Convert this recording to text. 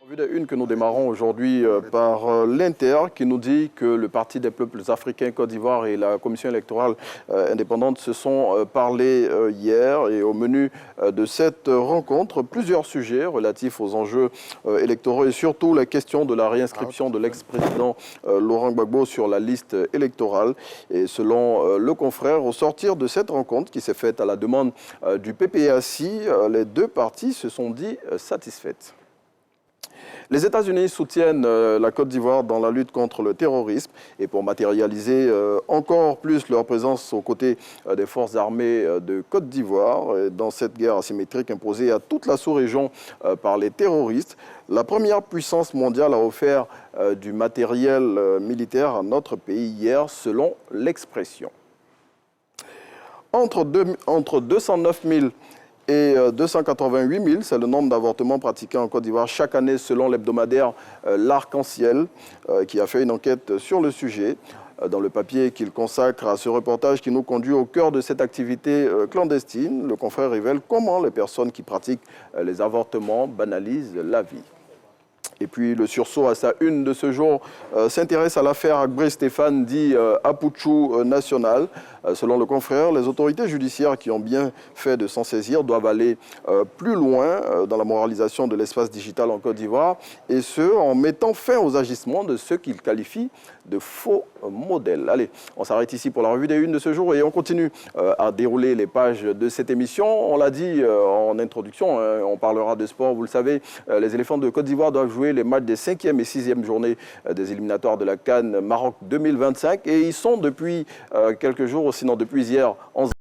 Vue de une que nous démarrons aujourd'hui par l'Inter qui nous dit que le Parti des peuples africains Côte d'Ivoire et la Commission électorale indépendante se sont parlé hier, et au menu de cette rencontre, plusieurs sujets relatifs aux enjeux électoraux et surtout la question de la réinscription de l'ex-président Laurent Gbagbo sur la liste électorale. Et selon le confrère, au sortir de cette rencontre qui s'est faite à la demande du PPACI, les deux parties se sont dit satisfaites. Les États-Unis soutiennent la Côte d'Ivoire dans la lutte contre le terrorisme, et pour matérialiser encore plus leur présence aux côtés des forces armées de Côte d'Ivoire dans cette guerre asymétrique imposée à toute la sous-région par les terroristes, la première puissance mondiale a offert du matériel militaire à notre pays hier, selon l'expression. Entre 209 000 et 288 000, c'est le nombre d'avortements pratiqués en Côte d'Ivoire chaque année selon l'hebdomadaire L'Arc-en-Ciel qui a fait une enquête sur le sujet. Dans le papier qu'il consacre à ce reportage qui nous conduit au cœur de cette activité clandestine, le confrère révèle comment les personnes qui pratiquent les avortements banalisent la vie. Et puis le sursaut à sa une de ce jour s'intéresse à l'affaire Agbé Stéphane dit Apouchou National. Selon le confrère, les autorités judiciaires qui ont bien fait de s'en saisir doivent aller plus loin dans la moralisation de l'espace digital en Côte d'Ivoire, et ce, en mettant fin aux agissements de ceux qu'ils qualifient de faux modèles. Allez, on s'arrête ici pour la revue des unes de ce jour et on continue à dérouler les pages de cette émission. On l'a dit en introduction, on parlera de sport, vous le savez, les éléphants de Côte d'Ivoire doivent jouer les matchs des 5e et 6e journées des éliminatoires de la CAN Maroc 2025, et ils sont depuis quelques jours, sinon depuis hier, en